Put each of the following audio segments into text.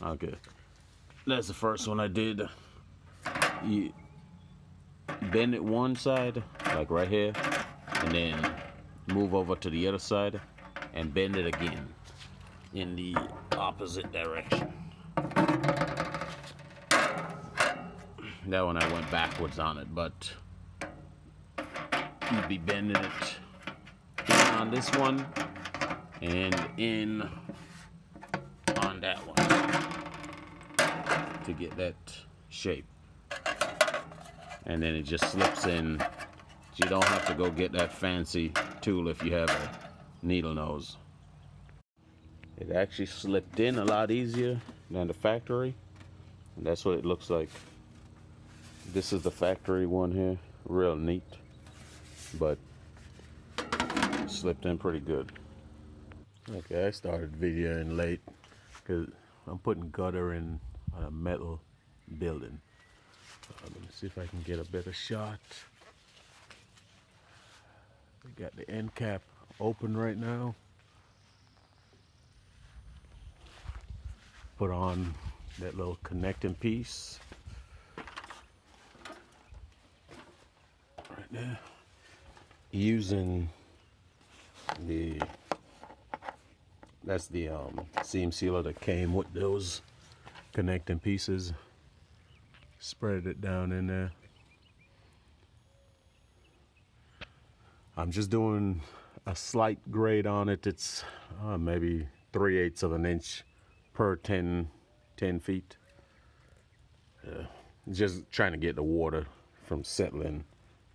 Okay, that's the first one I did. You bend it one side, like right here, and then move over to the other side and bend it again in the opposite direction. That one I went backwards on it, but you'd be bending it on this one and in on that one to get that shape. And then it just slips in. So you don't have to go get that fancy tool if you have a needle nose. It actually slipped in a lot easier than the factory. And that's what it looks like. This is the factory one here. Real neat. But it slipped in pretty good. Okay, I started videoing late because I'm putting gutter in a metal building. Let me see if I can get a better shot. We got the end cap open right now. Put on that little connecting piece right there. Using that's the seam sealer that came with those connecting pieces. Spread it down in there. I'm just doing a slight grade on it. It's maybe 3/8 of an inch per 10 feet. Just trying to get the water from settling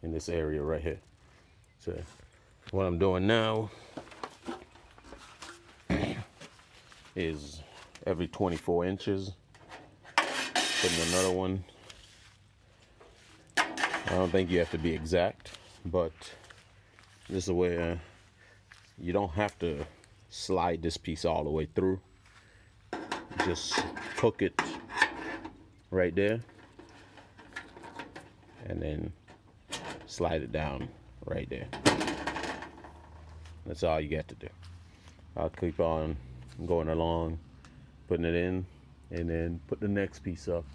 in this area right here. So what I'm doing now is every 24 inches, putting another one. I don't think you have to be exact, but this is where you don't have to slide this piece all the way through. Just hook it right there and then slide it down right there. That's all you got to do. I'll keep on going along, putting it in, and then put the next piece up.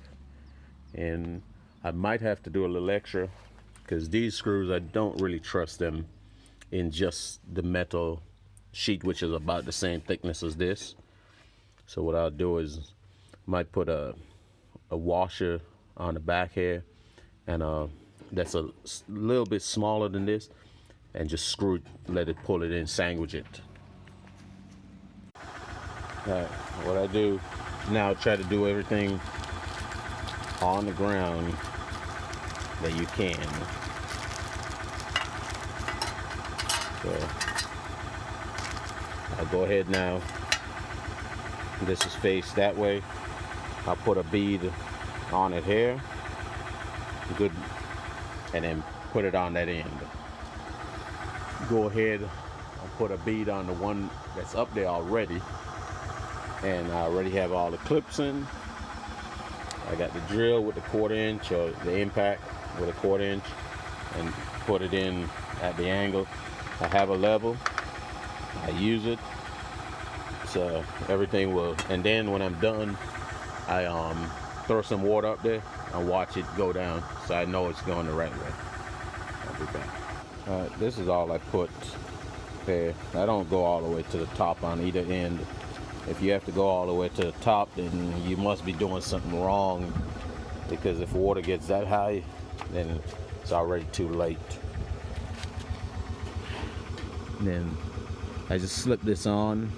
And I might have to do a little extra because these screws, I don't really trust them in just the metal sheet, which is about the same thickness as this. So what I'll do is might put a washer on the back here, and that's a little bit smaller than this, and just screw it, let it pull it in, sandwich it. Alright, what I do now, try to do everything on the ground that you can. So I'll go ahead now. This is faced that way. I'll put a bead on it here. Good. And then put it on that end. Go ahead and put a bead on the one that's up there already. And I already have all the clips in. I got the drill with the 1/4 inch, or the impact with a 1/4 inch, and put it in at the angle. I have a level. I use it. So everything will, and then when I'm done, I throw some water up there and watch it go down, so I know it's going the right way. I'll be back. This is all I put there. I don't go all the way to the top on either end. If you have to go all the way to the top, then you must be doing something wrong, because if water gets that high, then it's already too late. Then I just slip this on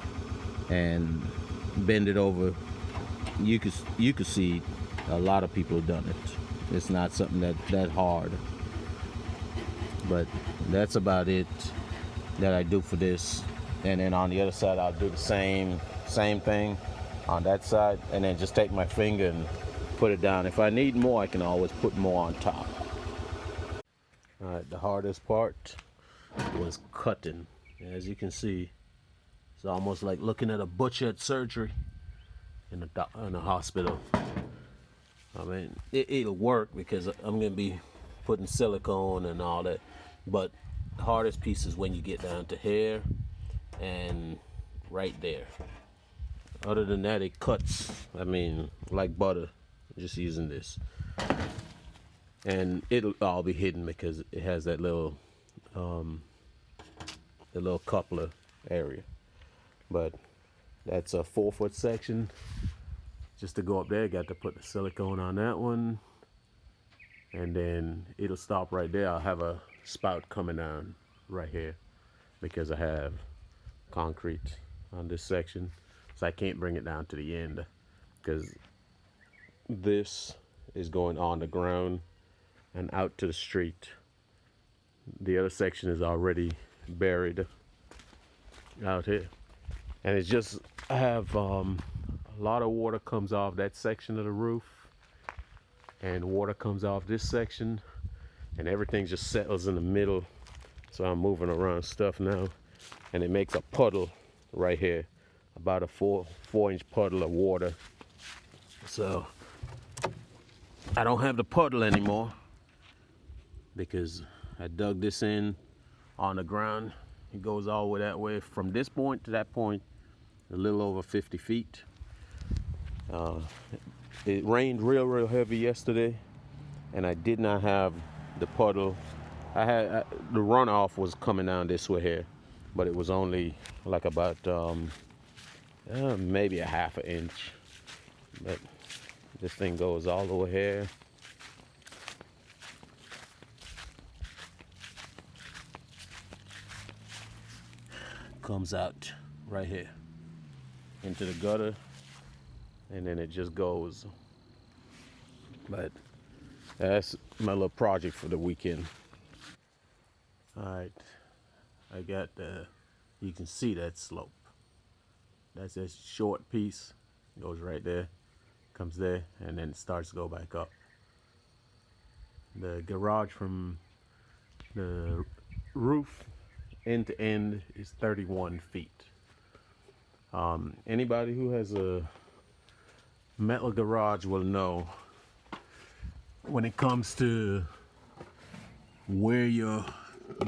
and bend it over. You could see a lot of people have done it. It's not something that hard, but that's about it that I do for this. And then on the other side, I'll do the same thing on that side, and then just take my finger and put it down. If I need more, I can always put more on top. All right, the hardest part was cutting. As you can see, it's almost like looking at a butcher at surgery in a hospital. I mean, it'll work because I'm gonna be putting silicone and all that, but the hardest piece is when you get down to here and right there. Other than that, it cuts. I mean, like butter. Just using this, and it'll all be hidden because it has that little, the little coupler area. But that's a 4-foot section. Just to go up there, got to put the silicone on that one, and then it'll stop right there. I'll have a spout coming down right here because I have concrete on this section, so I can't bring it down to the end because this is going on the ground and out to the street. The other section is already buried out here, and it's just, I have a lot of water comes off that section of the roof, and water comes off this section, and everything just settles in the middle. So I'm moving around stuff now, and it makes a puddle right here, about a 4-inch puddle of water. So I don't have the puddle anymore because I dug this in on the ground. It goes all the way that way. From this point to that point, a little over 50 feet. It rained real heavy yesterday, and I did not have the puddle. The runoff was coming down this way here, but it was only like about maybe a 1/2 inch. But this thing goes all the way here. Comes out right here into the gutter, and then it just goes. But that's my little project for the weekend. All right, I got you can see that slope. That's a short piece, goes right there, comes there, and then it starts to go back up. The garage from the roof end to end is 31 feet. Anybody who has a metal garage will know when it comes to where your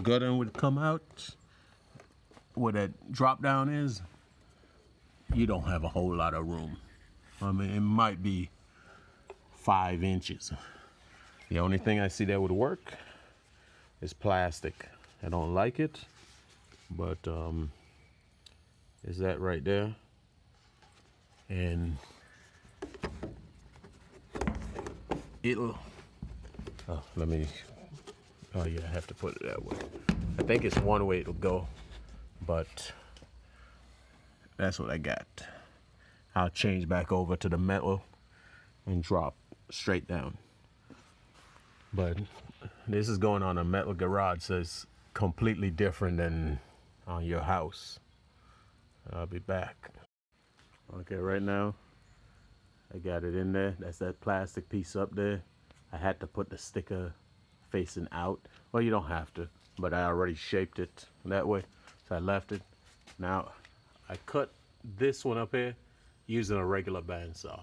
gutter would come out, where that drop down is, you don't have a whole lot of room. I mean, it might be 5 inches. The only thing I see that would work is plastic. I don't like it, but is that right there? And it'll, oh, let me, oh yeah, I have to put it that way. I think it's one way it'll go, but that's what I got. I'll change back over to the metal and drop straight down. But this is going on a metal garage, so it's completely different than on your house. I'll be back. Okay, right now I got it in there. That's that plastic piece up there. I had to put the sticker facing out. Well, you don't have to, but I already shaped it that way, so I left it. Now I cut this one up here using a regular bandsaw.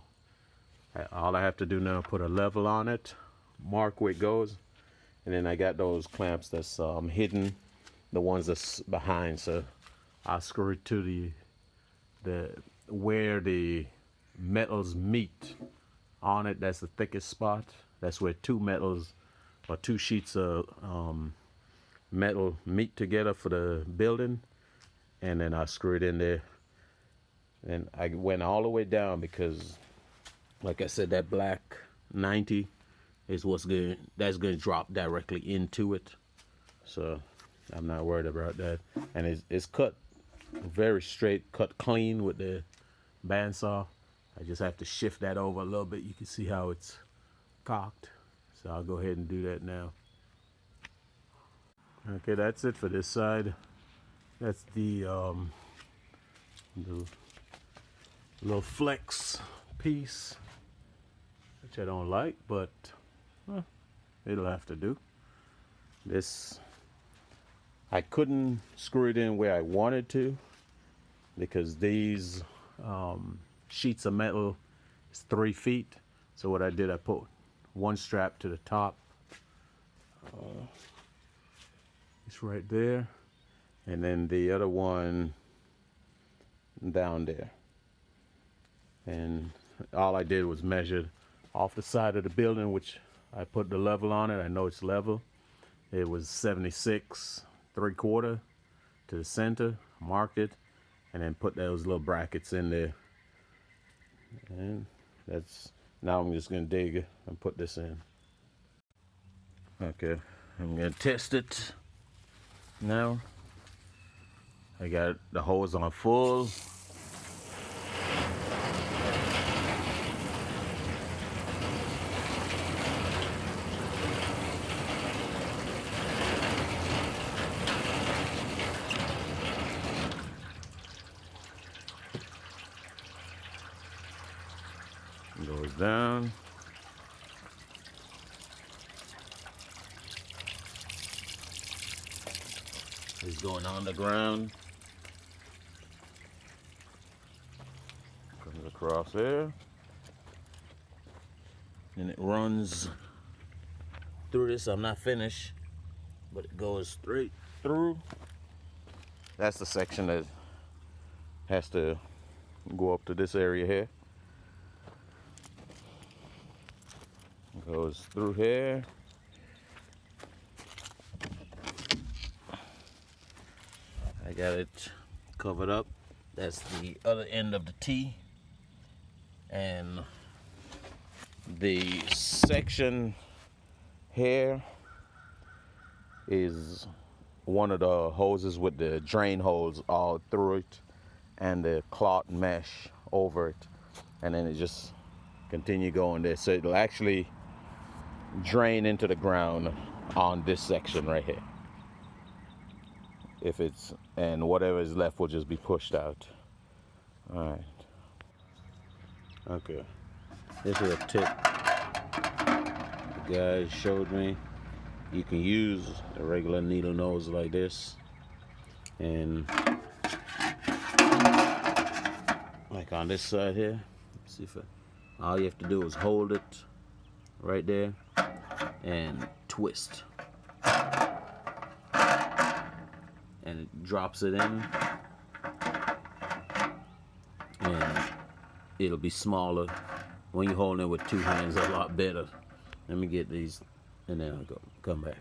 All I have to do now is put a level on it, mark where it goes, and then I got those clamps that's hidden, the ones that's behind, so I'll screw it to the where the metals meet on it. That's the thickest spot. That's where two metals or two sheets of metal meet together for the building, and then I screw it in there. And I went all the way down because, like I said, that black 90 is what's good. That's going to drop directly into it, so I'm not worried about that. And it's cut very straight, cut clean with the bandsaw. I just have to shift that over a little bit. You can see how it's cocked, so I'll go ahead and do that now. Okay, that's it for this side. That's the little flex piece, which I don't like, but it'll have to do. This, I couldn't screw it in where I wanted to because these sheets of metal is 3 feet. So what I did, I put one strap to the top. It's right there, and then the other one down there. And all I did was measure off the side of the building, which I put the level on it. I know it's level. It was 76 3/4 to the center, marked it, and then put those little brackets in there. And that's, now I'm just gonna dig and put this in. Okay, I'm gonna test it now. I got the hose on full. Goes down. It's going on the ground. Comes across there. And it runs through this. I'm not finished, but it goes straight through. That's the section that has to go up to this area here. Goes through here. I got it covered up. That's the other end of the T. And the section here is one of the hoses with the drain holes all through it and the cloth mesh over it. And then it just continue going there. So it'll actually drain into the ground on this section right here. If it's, and whatever is left will just be pushed out. All right. Okay. This is a tip the guy showed me. You can use a regular needle nose like this, and like on this side here. Let's see if all you have to do is hold it right there and twist, and it drops it in, and it'll be smaller when you hold it with two hands. A lot better. Let me get these, and then I'll come back.